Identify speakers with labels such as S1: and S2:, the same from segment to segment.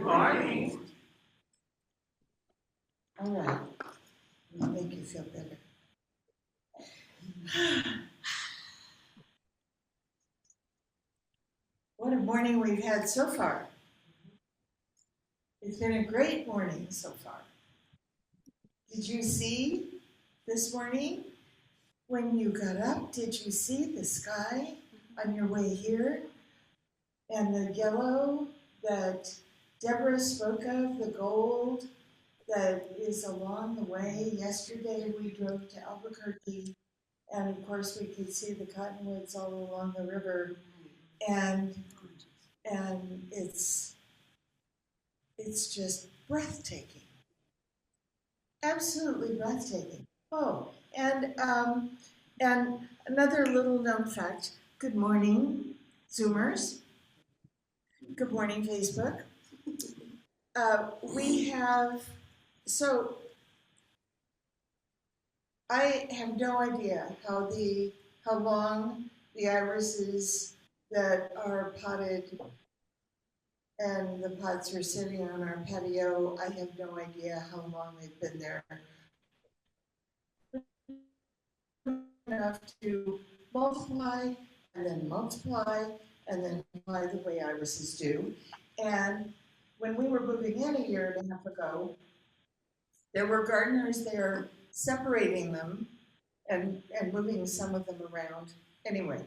S1: morning.
S2: All right. I'll make you feel better. What a morning we've had so far. It's been a great morning so far. Did you see this morning when you got up? Did you see the sky on your way here? And the yellow that Deborah spoke of, the gold that is along the way. Yesterday we drove to Albuquerque, and of course we could see the cottonwoods all along the river, and it's just breathtaking, absolutely breathtaking. Oh, and another little known fact. Good morning, Zoomers. Good morning, Facebook. I have no idea how long the irises that are potted and the pots are sitting on our patio. I have no idea how long they've been there. Enough to multiply and then multiply and then multiply the way irises do. And when we were moving in a year and a half ago, there were gardeners there separating them and moving some of them around. Anyway,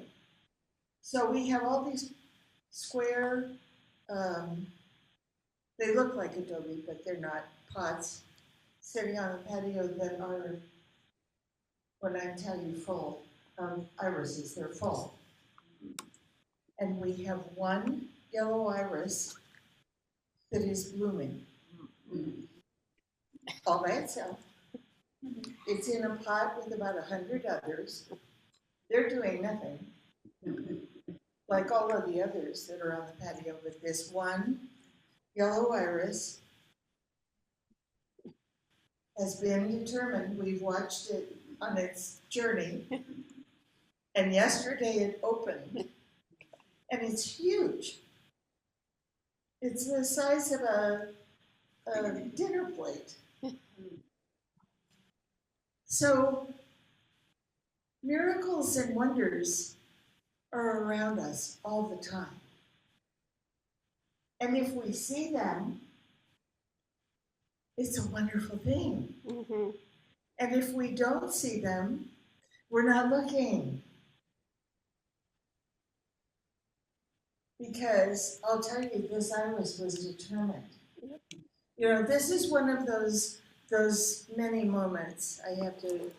S2: so we have all these square, they look like adobe, but they're not, pots sitting on the patio that are, when I tell you full of irises, they're full. And we have one yellow iris that is blooming all by itself. It's in a pot with about 100 others. They're doing nothing, like all of the others that are on the patio, but this one yellow iris has been determined. We've watched it on its journey, and yesterday it opened, and it's huge. It's the size of a dinner plate. So miracles and wonders are around us all the time. And if we see them, it's a wonderful thing. Mm-hmm. And if we don't see them, we're not looking. Because I'll tell you, this iris was determined. You know, this is one of those many moments. I have to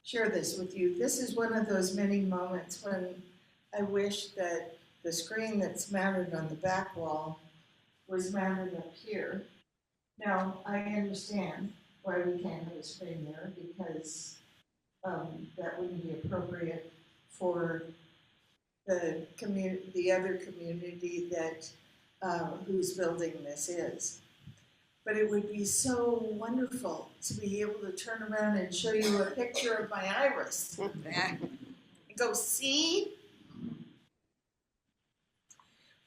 S2: share this with you. This is one of those many moments when I wish that the screen that's mounted on the back wall was mounted up here. Now, I understand why we can't have a screen there, because that wouldn't be appropriate for the other community that whose building this is. But it would be so wonderful to be able to turn around and show you a picture of my iris and go, see?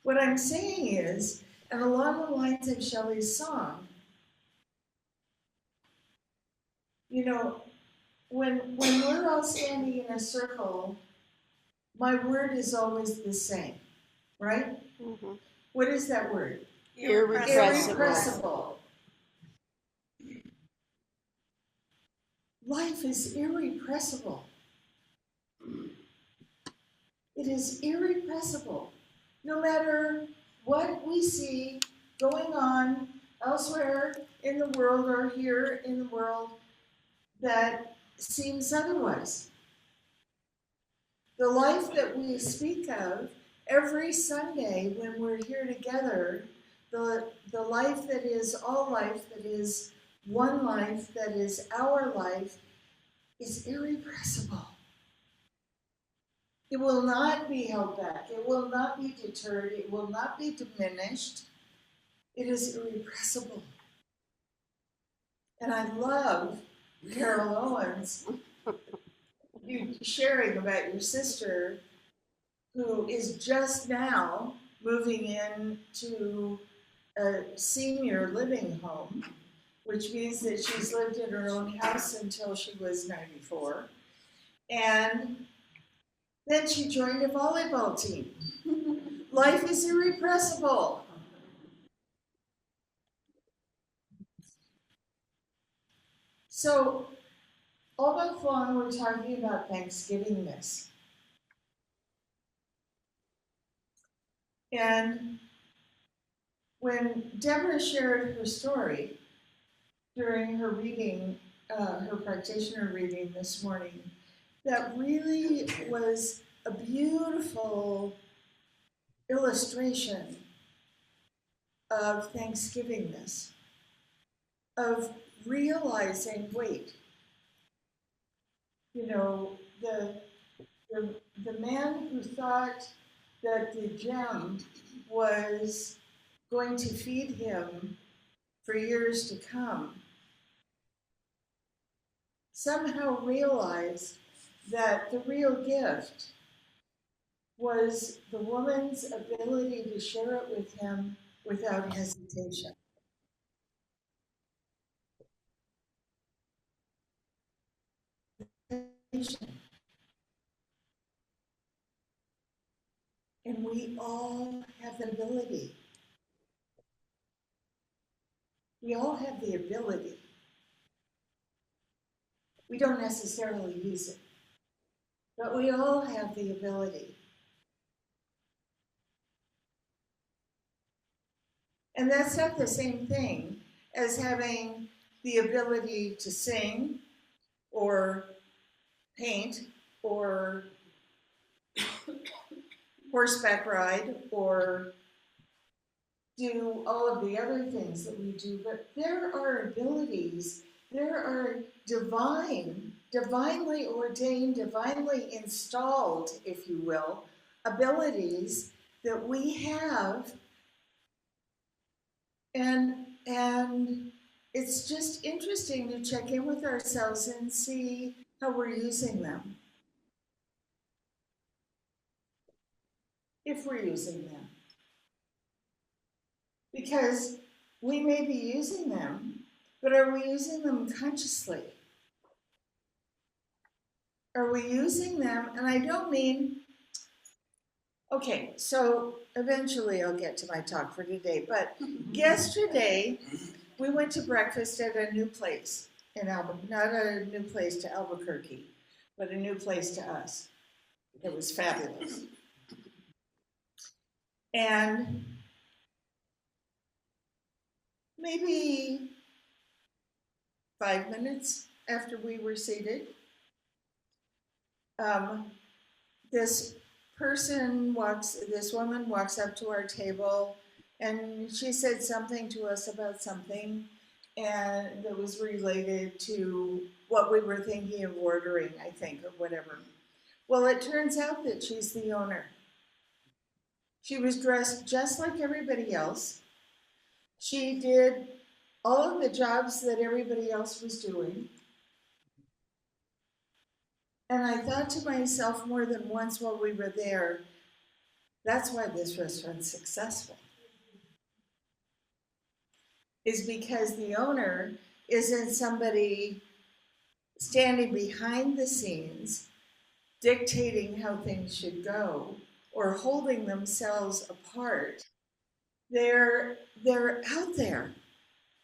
S2: What I'm saying is, and along the lines of Shelley's song, you know, when we're all standing in a circle, my word is always the same, right? Mm-hmm. What is that word? Irrepressible. Life is irrepressible. It is irrepressible. No matter what we see going on elsewhere in the world or here in the world that seems otherwise. The life that we speak of every Sunday when we're here together, the life that is all life, that is one life, that is our life, is irrepressible. It will not be held back. It will not be deterred. It will not be diminished. It is irrepressible. And I love Carol Owens, you sharing about your sister who is just now moving moving into a senior living home, which means that she's lived in her own house until she was 94. And then she joined a volleyball team. Life is irrepressible. So, all month long, we're talking about Thanksgivingness. And when Deborah shared her story during her reading, her practitioner reading this morning, that really was a beautiful illustration of Thanksgivingness, of realizing, wait, you know, the man who thought that the gem was going to feed him for years to come somehow realized that the real gift was the woman's ability to share it with him without hesitation. And we all have the ability. We all have the ability. We don't necessarily use it, but we all have the ability. And that's not the same thing as having the ability to sing or paint or horseback ride or do all of the other things that we do. But there are abilities, there are divinely ordained, divinely installed, if you will, abilities that we have. And it's just interesting to check in with ourselves and see how we're using them. If we're using them. Because we may be using them, but are we using them consciously? Are we using them? And I don't mean, okay, so eventually I'll get to my talk for today, but yesterday we went to breakfast at a new place in Albuquerque, not a new place to Albuquerque, but a new place to us. It was fabulous. And maybe 5 minutes after we were seated, this woman walks up to our table, and she said something to us about something, and that was related to what we were thinking of ordering, I think, or whatever. Well, it turns out that she's the owner. She was dressed just like everybody else. She did all of the jobs that everybody else was doing. And I thought to myself more than once while we were there, that's why this restaurant's successful. Is because the owner isn't somebody standing behind the scenes dictating how things should go or holding themselves apart. They're out there.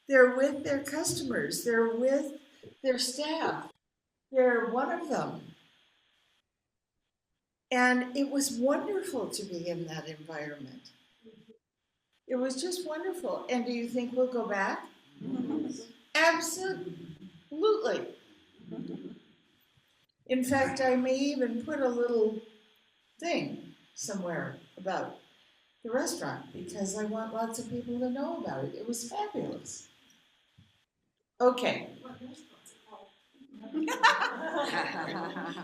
S2: They're with their customers. They're with their staff. They're one of them. And it was wonderful to be in that environment. It was just wonderful. And do you think we'll go back? Absolutely. In fact, I may even put a little thing somewhere about the restaurant because I want lots of people to know about it. It was fabulous. Okay.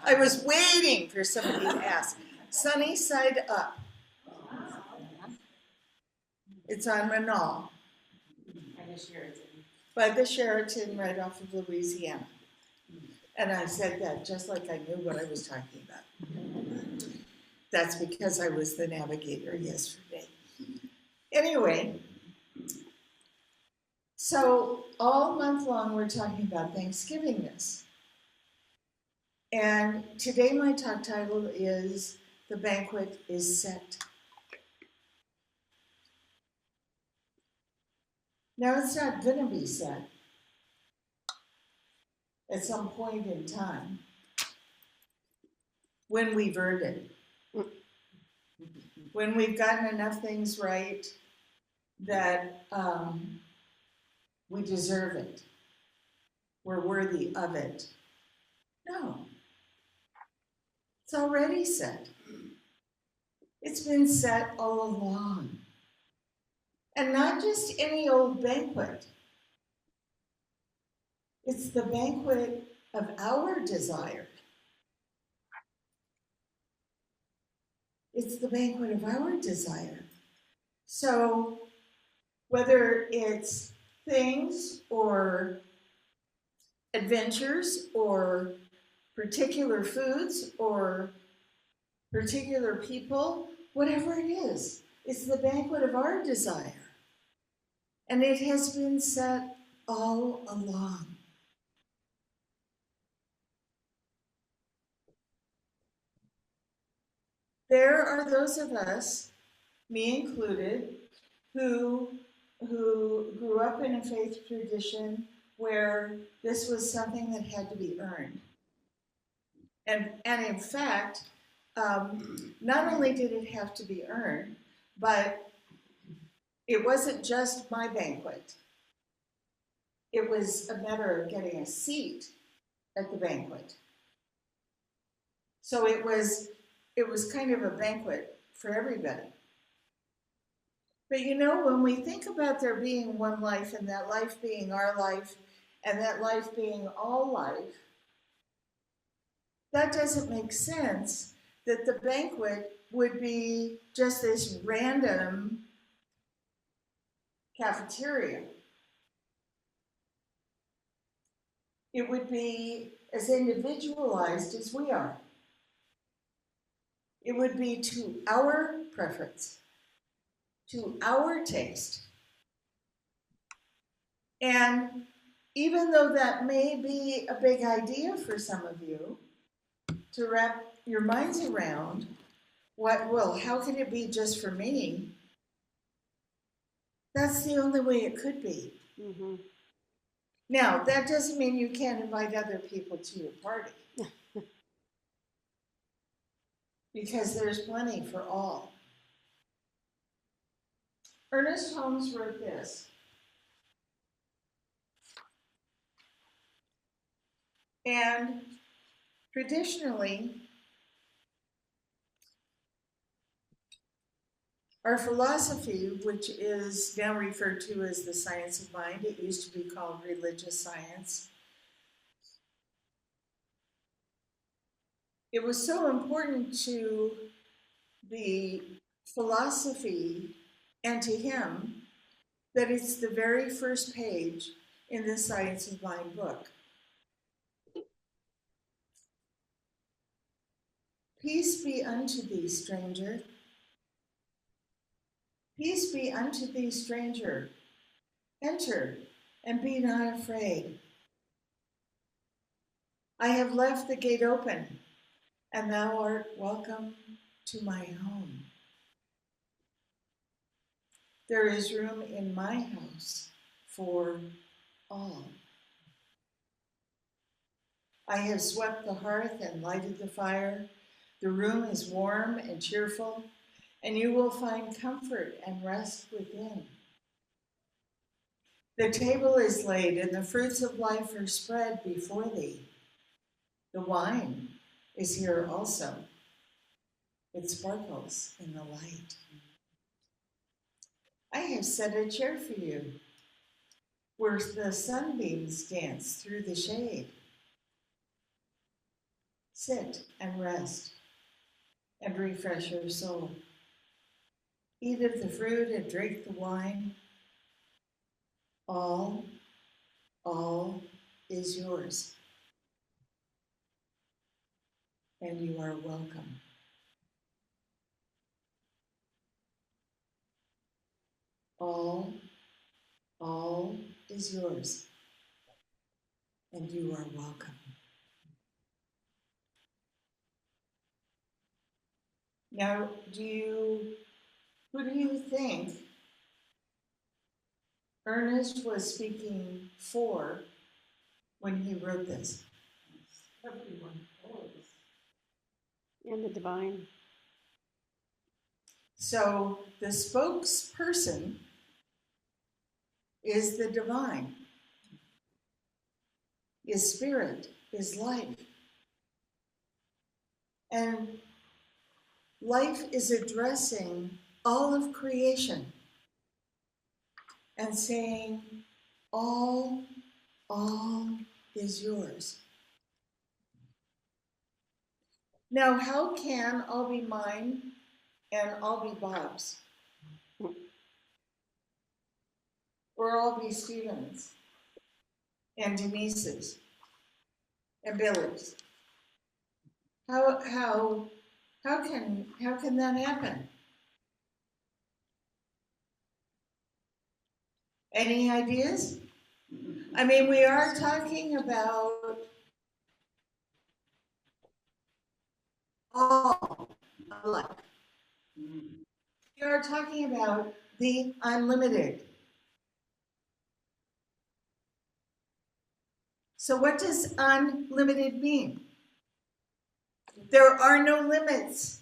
S2: I was waiting for somebody to ask. Sunny Side Up. It's on Renault. By the Sheraton right off of Louisiana. And I said that just like I knew what I was talking about. That's because I was the navigator yesterday. Anyway, so all month long we're talking about Thanksgivingness. And today my talk title is The Banquet is Set. Now it's not going to be set at some point in time when we've earned it. When we've gotten enough things right that we deserve it. We're worthy of it. No. It's already set. It's been set all along. And not just any old banquet. It's the banquet of our desire. It's the banquet of our desire. So whether it's things or adventures or particular foods or particular people, whatever it is, it's the banquet of our desire. And it has been set all along. There are those of us, me included, who grew up in a faith tradition where this was something that had to be earned. And in fact, not only did it have to be earned, but it wasn't just my banquet. It was a matter of getting a seat at the banquet. So it was kind of a banquet for everybody. But you know, when we think about there being one life and that life being our life and that life being all life, that doesn't make sense that the banquet would be just this random cafeteria. It would be as individualized as we are. It would be to our preference, to our taste. And even though that may be a big idea for some of you to wrap your minds around, how can it be just for me? That's the only way it could be. Mm-hmm. Now, that doesn't mean you can't invite other people to your party. Because there's plenty for all. Ernest Holmes wrote this. And traditionally, our philosophy, which is now referred to as the science of mind, it used to be called religious science. It was so important to the philosophy and to him that it's the very first page in the Science of Mind book. Peace be unto thee, stranger. Peace be unto thee, stranger. Enter and be not afraid. I have left the gate open, and thou art welcome to my home. There is room in my house for all. I have swept the hearth and lighted the fire. The room is warm and cheerful, and you will find comfort and rest within. The table is laid, and the fruits of life are spread before thee. The wine is here also. It sparkles in the light. I have set a chair for you, where the sunbeams dance through the shade. Sit and rest, and refresh your soul. Eat of the fruit and drink the wine. All is yours. And you are welcome. All, all is yours, and you are welcome. Now, who do you think Ernest was speaking for when he wrote this?
S1: Everyone. And the divine.
S2: So the spokesperson is the divine, is spirit, is life. And life is addressing all of creation and saying, all is yours. Now, how can all be mine and all be Bob's? Or all be Stephen's and Denise's and Billy's? How can that happen? Any ideas? I mean, we are talking about all life. We are talking about the unlimited. So what does unlimited mean? There are no limits.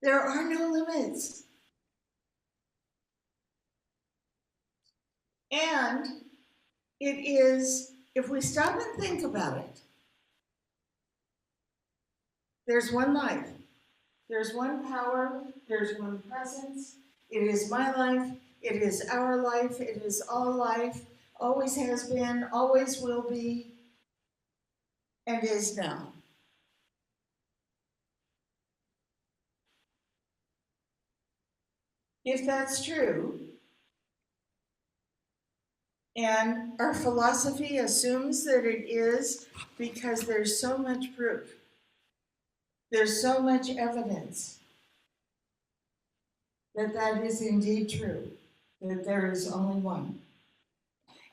S2: There are no limits. And it is, if we stop and think about it, there's one life, there's one power, there's one presence. It is my life, it is our life, it is all life, always has been, always will be, and is now. If that's true, and our philosophy assumes that it is because there's so much proof, there's so much evidence that that is indeed true, that there is only one.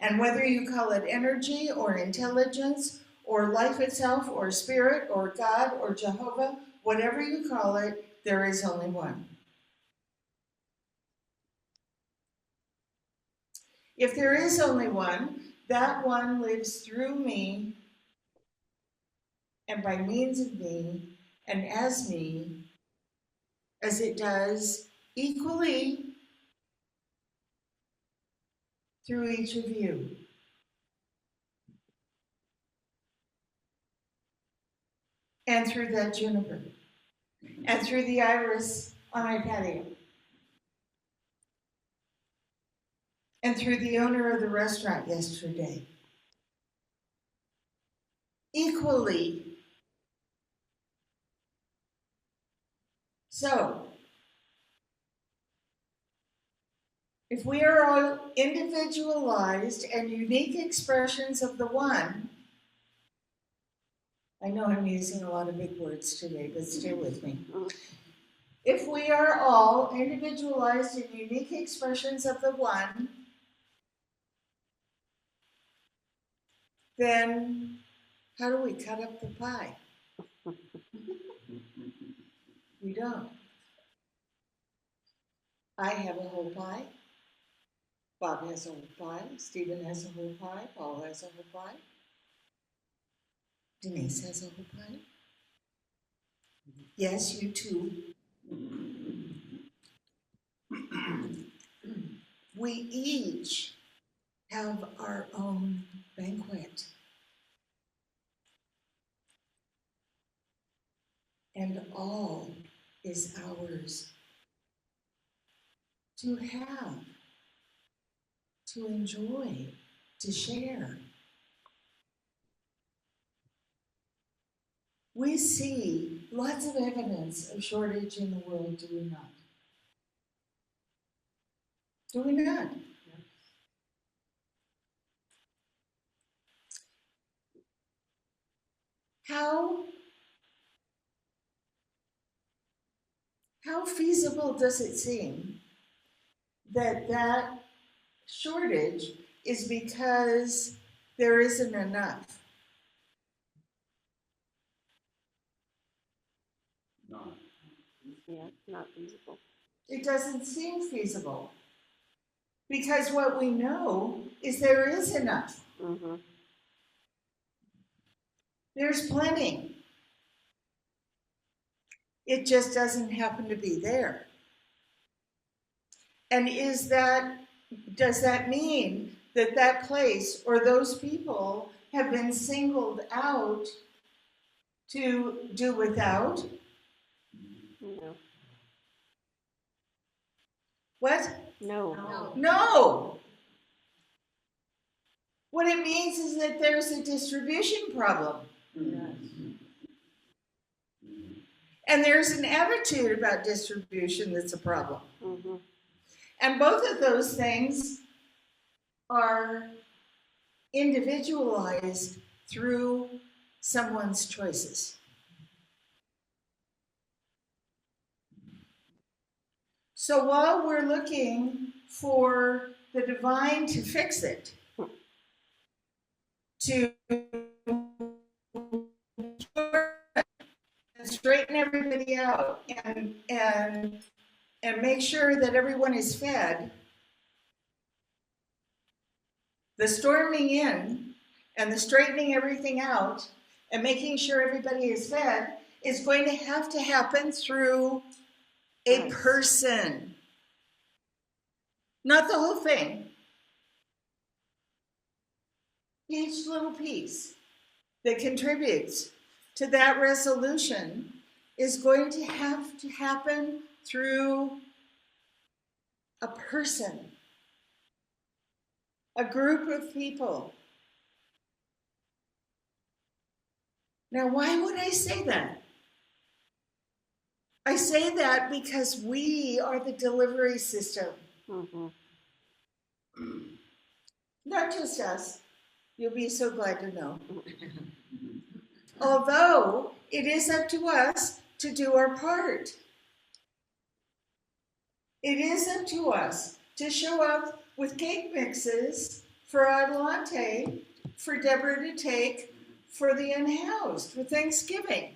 S2: And whether you call it energy or intelligence or life itself or spirit or God or Jehovah, whatever you call it, there is only one. If there is only one, that one lives through me and by means of me and as me, as it does equally through each of you. And through that juniper. And through the iris on my patio. And through the owner of the restaurant yesterday. Equally. So, if we are all individualized and unique expressions of the one, I know I'm using a lot of big words today, but stay with me. If we are all individualized and unique expressions of the one, then how do we cut up the pie? We don't. I have a whole pie. Bob has a whole pie. Stephen has a whole pie. Paul has a whole pie. Denise has a whole pie. Yes, you too. We each have our own banquet. And all is ours to have, to enjoy, to share. We see lots of evidence of shortage in the world, do we not? Do we not? How how feasible does it seem that that shortage is because there isn't enough?
S3: No.
S1: Yeah, it's not feasible.
S2: It doesn't seem feasible. Because what we know is there is enough.
S1: Mm-hmm.
S2: There's plenty. It just doesn't happen to be there. And does that mean that that place or those people have been singled out to do without?
S1: No.
S2: What?
S1: No.
S2: No. What it means is that there's a distribution problem. And there's an attitude about distribution that's a problem.
S1: Mm-hmm.
S2: And both of those things are individualized through someone's choices. So while we're looking for the divine to fix it, to straighten everybody out and make sure that everyone is fed, the storming in and the straightening everything out and making sure everybody is fed is going to happen through a person. Not the whole thing. Each little piece that contributes to that resolution is going to have to happen through a person, a group of people. Now, why would I say that? I say that because we are the delivery system.
S1: Mm-hmm.
S2: Not just us. You'll be so glad to know. Although it is up to us to do our part. It is up to us to show up with cake mixes for Adelante, for Deborah to take for the unhoused, for Thanksgiving.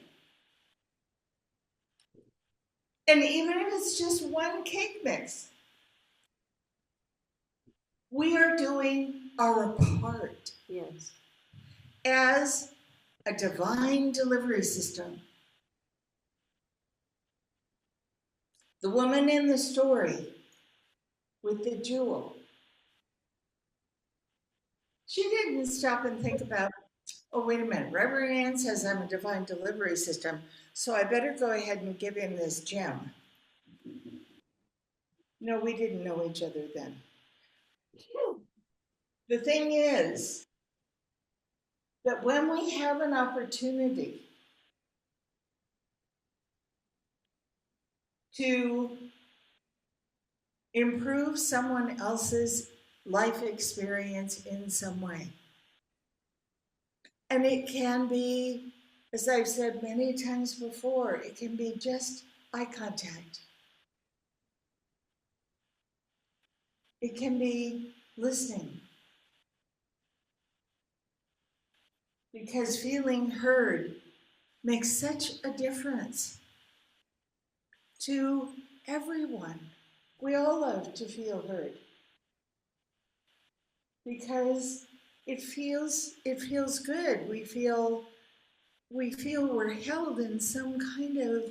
S2: And even if it's just one cake mix, we are doing our part.
S1: Yes.
S2: As a divine delivery system. The woman in the story with the jewel, she didn't stop and think about, oh, wait a minute, Reverend Ann says I'm a divine delivery system, so I better go ahead and give him this gem. No, we didn't know each other then. The thing is that when we have an opportunity to improve someone else's life experience in some way, and it can be, as I've said many times before, it can be just eye contact. It can be listening. Because feeling heard makes such a difference to everyone. We all love to feel heard. Because it feels good. We feel we're held in some kind of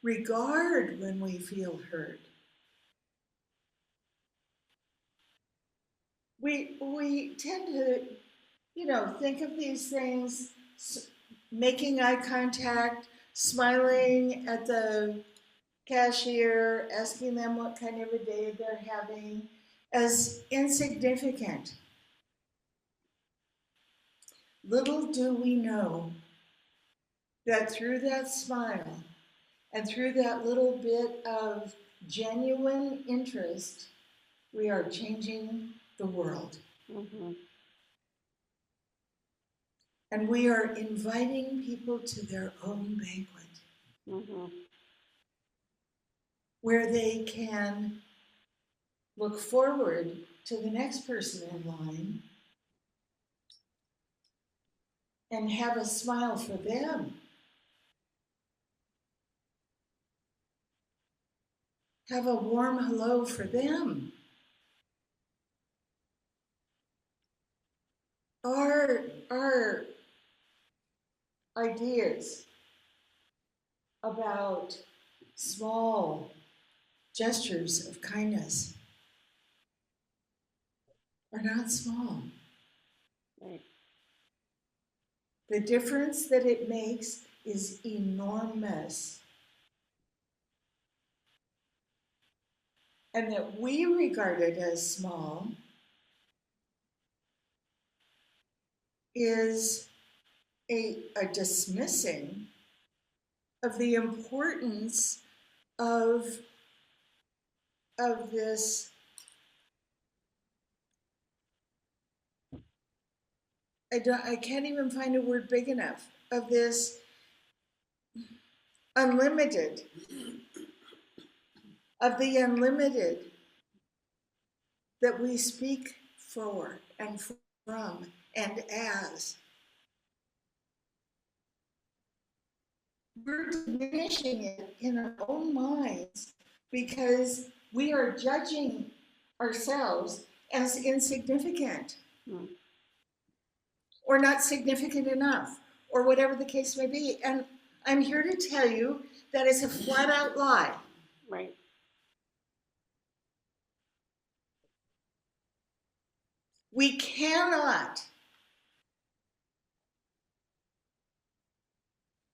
S2: regard when we feel heard. We tend to, think of these things, making eye contact, smiling at the cashier, asking them what kind of a day they're having, as insignificant. Little do we know that through that smile and through that little bit of genuine interest, we are changing the world.
S1: Mm-hmm.
S2: And we are inviting people to their own banquet.
S1: Mm-hmm.
S2: where they can look forward to the next person in line and have a smile for them. Have a warm hello for them. Our ideas about small gestures of kindness are not small.
S1: Right.
S2: The difference that it makes is enormous. And that we regard it as small is a dismissing of the importance of, of this, I can't even find a word big enough, of this unlimited, of the unlimited that we speak for and from and as. We're diminishing it in our own minds because we are judging ourselves as insignificant or not significant enough or whatever the case may be. And I'm here to tell you that is a flat out lie.
S1: Right.
S2: We cannot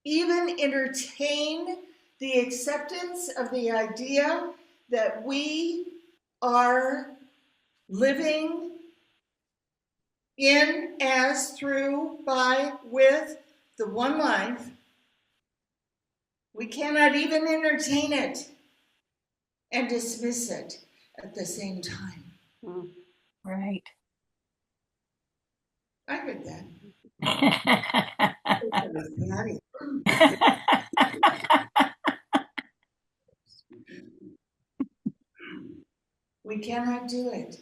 S2: even entertain the acceptance of the idea that we are living in, as, through, by, with the one life. We cannot even entertain it and dismiss it at the same time.
S3: Right.
S2: I heard that. We cannot do it.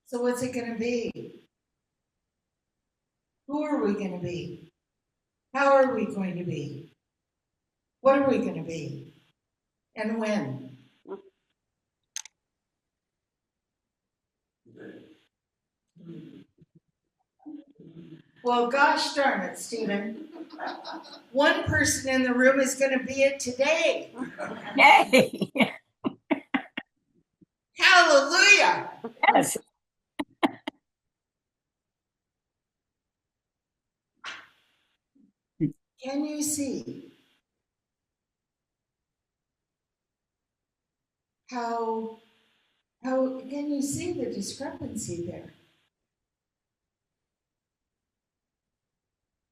S2: So what's it going to be? Who are we going to be? How are we going to be? What are we going to be? And when? Well, gosh darn it, Stephen. One person in the room is going to be it today.
S3: Yay!
S2: Hallelujah.
S3: Yes.
S2: Can you see how can you see the discrepancy there?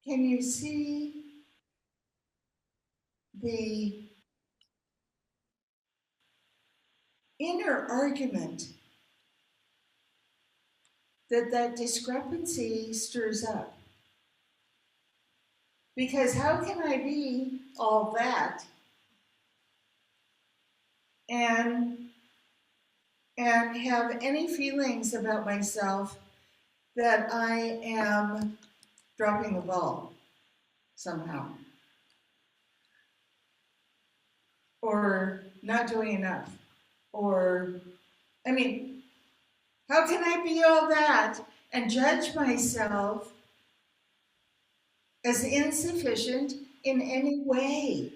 S2: Can you see the inner argument that discrepancy stirs up? Because how can I be all that and have any feelings about myself that I am dropping the ball somehow, or not doing enough, or, I mean, how can I be all that and judge myself as insufficient in any way?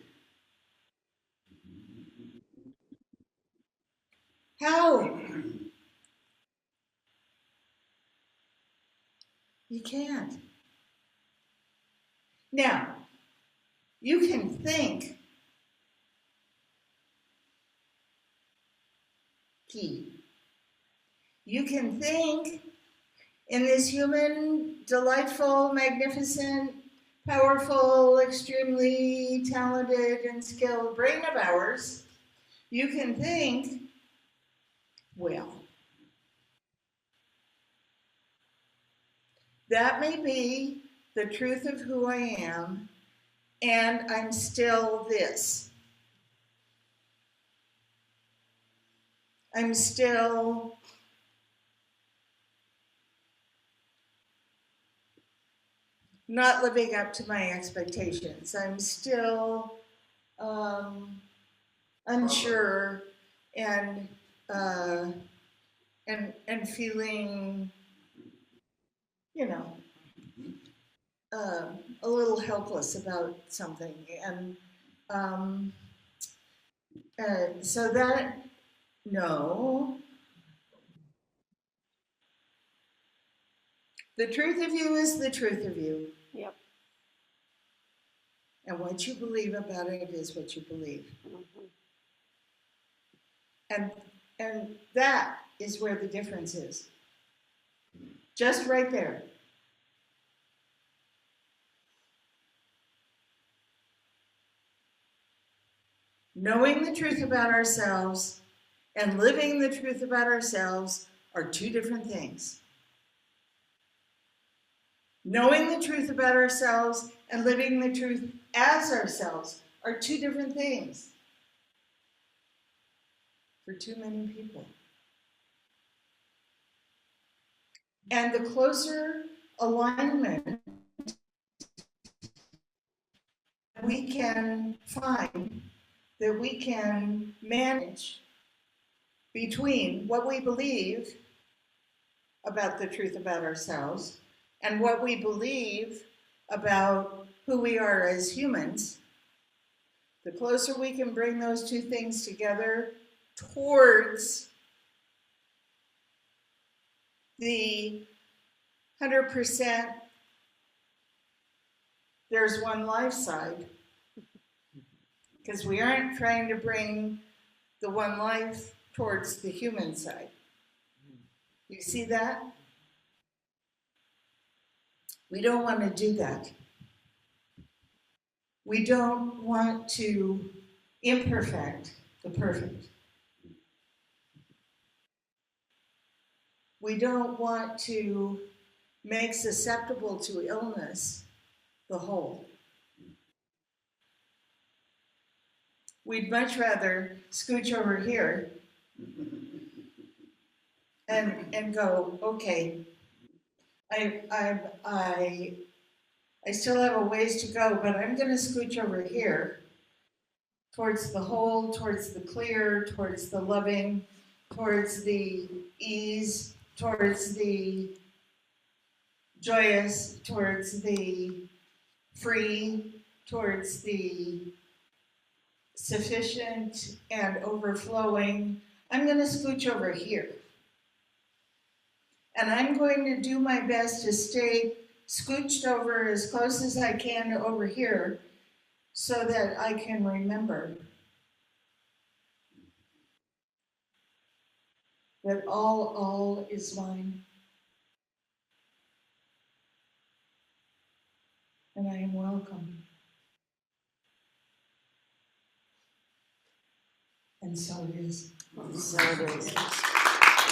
S2: How? You can't. Now, you can think, you can think in this human, delightful, magnificent, powerful, extremely talented and skilled brain of ours, you can think, well, that may be the truth of who I am, and I'm still this. I'm still not living up to my expectations. I'm still unsure and feeling, you know, a little helpless about something. And so that, no. The truth of you is the truth of you.
S1: Yep.
S2: And what you believe about it is what you believe.
S1: Mhm.
S2: And that is where the difference is. Just right there. Knowing the truth about ourselves and living the truth about ourselves are two different things. Knowing the truth about ourselves and living the truth as ourselves are two different things for too many people. And the closer alignment we can find, that we can manage between what we believe about the truth about ourselves and what we believe about who we are as humans, the closer we can bring those two things together towards the 100% there's one life side, because we aren't trying to bring the one life towards the human side. You see that? We don't want to do that. We don't want to imperfect the perfect. We don't want to make susceptible to illness the whole. We'd much rather scooch over here and go, okay, I still have a ways to go, but I'm going to scooch over here towards the whole, towards the clear, towards the loving, towards the ease, towards the joyous, towards the free, towards the sufficient and overflowing. I'm going to scooch over here. And I'm going to do my best to stay scooched over as close as I can to over here so that I can remember that all is mine. And I am welcome. And so it is.
S1: So it is.